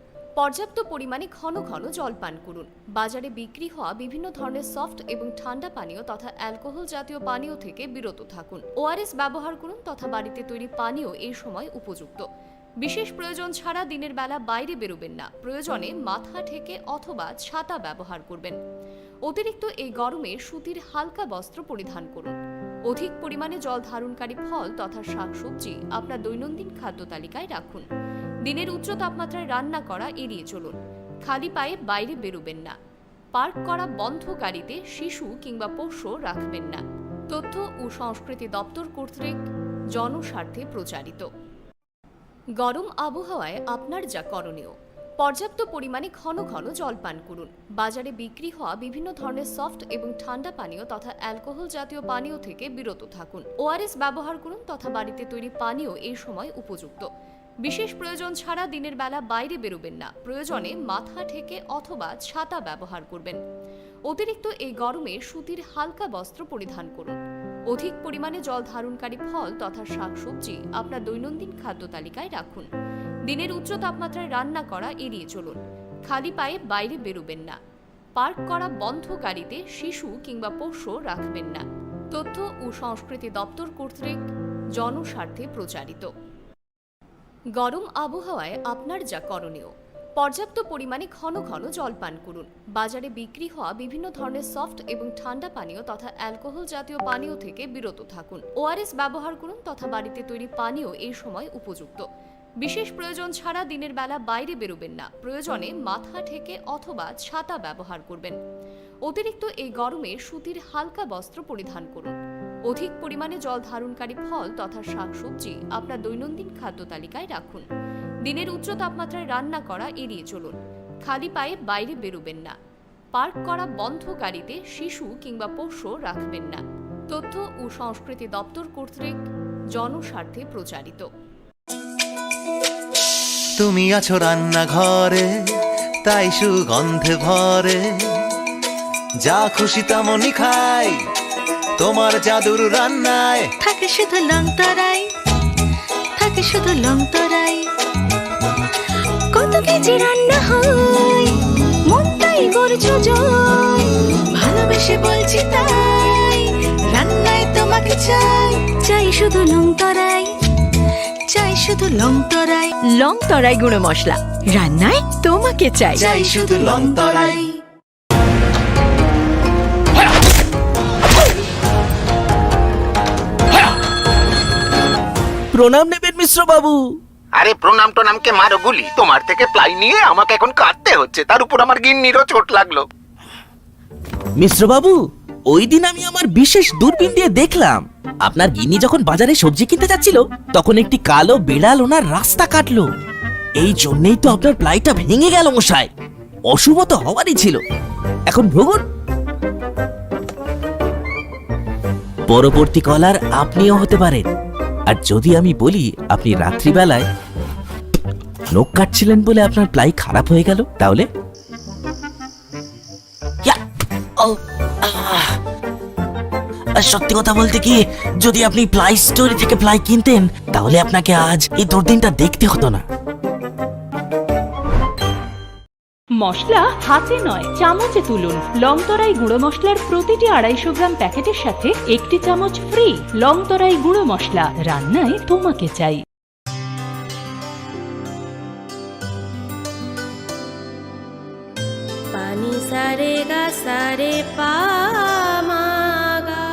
পর্যাপ্ত পরিমাণে ঘন ঘন জল পান করুন। বাজারে বিক্রি হওয়া বিভিন্ন ধরনের সফট এবং ঠান্ডা পানীয় তথা অ্যালকোহল জাতীয় পানীয় থেকে বিরত থাকুন। ওআরএস ব্যবহার করুন তথা বাড়িতে তৈরি পানীয় এই সময় উপযুক্ত। বিশেষ প্রয়োজন ছাড়া দিনের বেলা বাইরে বেরোবেন না। প্রয়োজনে মাথা ঢেকে অথবা ছাতা ব্যবহার করবেন। অতিরিক্ত এই গরমে সুতির হালকা বস্ত্র পরিধান করুন। অধিক পরিমাণে জল ধারণকারী ফল তথা শাকসবজি আপনার দৈনন্দিন খাদ্য তালিকায় রাখুন। দিনের উচ্চ তাপমাত্রায় রান্না করা এড়িয়ে চলুন। খালি পায়ে বাইরে বেরোবেন না। পার্ক করা বন্ধ গাড়িতে শিশু কিংবা পোষ্য রাখবেন না। তথ্য ও সংস্কৃতি দপ্তর কর্তৃক জনস্বার্থে প্রচারিত। গরম আবহাওয়ায় আপনার যা করণীয়: পর্যাপ্ত পরিমাণে ঘন ঘন জল পান করুন। বাজারে বিক্রি হওয়া বিভিন্ন ধরনের সফট এবং ঠান্ডা পানীয় তথা অ্যালকোহল জাতীয় পানীয় থেকে বিরত থাকুন। ওআরএস ব্যবহার করুন তথা বাড়িতে তৈরি পানীয় এই সময় উপযুক্ত। বিশেষ প্রয়োজন ছাড়া দিনের বেলা বাইরে বেরোবেন না। প্রয়োজনে মাথা ঢেকে অথবা ছাতা ব্যবহার করবেন। অতিরিক্ত এই গরমে সুতির হালকা বস্ত্র পরিধান করুন। অধিক পরিমাণে জল ধারণকারী ফল তথা শাকসবজি আপনার দৈনন্দিন খাদ্য তালিকায় রাখুন। দিনের উচ্চ তাপমাত্রায় রান্না করা এড়িয়ে চলুন। খালি পায়ে বাইরে বেরোবেন না। পার্ক করা বন্ধ গাড়িতে শিশু কিংবা পোষ্য রাখবেন না। তথ্য ও সংস্কৃতি দপ্তর কর্তৃক জনস্বার্থে প্রচারিত। গরম আবহাওয়ায় আপনার যা করণীয়: পর্যাপ্ত পরিমাণে ঘন ঘন জল পান করুন। বাজারে বিক্রি হওয়া বিভিন্ন ধরনের সফট এবং ঠান্ডা পানীয় তথা অ্যালকোহল জাতীয় পানীয় থেকে বিরত থাকুন। ওআরএস ব্যবহার করুন তথা বাড়িতে তৈরি পানীয় এই সময় উপযুক্ত। বিশেষ প্রয়োজন ছাড়া দিনের বেলা বাইরে বেরোবেন না। প্রয়োজনে মাথা ঢেকে অথবা ছাতা ব্যবহার করবেন। অতিরিক্ত এই গরমে সুতির হালকা বস্ত্র পরিধান করুন। অধিক পরিমাণে জল ধারণকারী ফল তথা শাকসবজি আপনার দৈনন্দিন খাদ্য তালিকায় রাখুন। দিনের উচ্চ তাপমাত্রায় রান্না করা এড়িয়ে চলুন। খালি পায়ে বাইরে বেরোবেন না। পার্ক করা বন্ধ গাড়িতে শিশু কিংবা পোষ্য রাখবেন না। তথ্য ও সংস্কৃতি দপ্তর কর্তৃক জনস্বার্থে প্রচারিত। তুমি আছো রান্নাঘরে, তাই সুগন্ধে ভরে, যা খুশি তেমনই খাই তোমার জাদুর রান্নায়। থাকে শুধু লং তরাই, থাকে শুধু লং তরাই। কত কেজি রান্না হয়, মনটাই গড়ছো জয়। ভালোবেসে বলছি তাই, রান্নায় তোমাকে চাই। চাই শুধু লং তরাই, চাই শুধু লং তরাই। লং তরাই গুঁড়ো মশলা, রান্নায় তোমাকে চাই। চাই শুধু লং তরাই। প্রণাম নেবেন মিশ্র বাবু। আরে প্রণাম টনামকে মারো গুলি, তোমার থেকে প্লাই নিয়ে আমাকে এখন কাটতে হচ্ছে, তার উপর আমার গিন্নিরও চোট লাগলো। মিশ্র বাবু, ওই দিন আমি আমার বিশেষ দূরবীন দিয়ে দেখলাম আপনার গিন্নি যখন বাজারে সবজি কিনতে যাচ্ছিল তখন একটি কালো বেড়াল ওনার রাস্তা কাটলো। এই জন্যই তো আপনার প্লাইটা ভেঙে গেল মশাই। অশুভ তো হওয়ারই ছিল। এখন ভোগুন। পরবর্তী কলার আপনিও হতে পারেন। আর যদি আমি বলি আপনি রাত্রিবেলায় নখ কাটছিলেন বলে আপনার প্লাই খারাপ হয়ে গেল, তাহলে সত্যি কথা বলতে কি, যদি আপনি প্লাই স্টোরি থেকে প্লাই কিনতেন তাহলে আপনাকে আজ এই দুর্দিনটা দেখতে হতো না। মশলা হাতে নয় চামচে তুলুন। লংতরাই গুঁড়ো মশলার প্রতিটি 250 গ্রাম প্যাকেটের সাথে 1 চামচ ফ্রি। লংতরাই গুঁড়ো মশলা, রান্নায় তোমাকে চাই। পানি সারে গা সারে পা মা গা।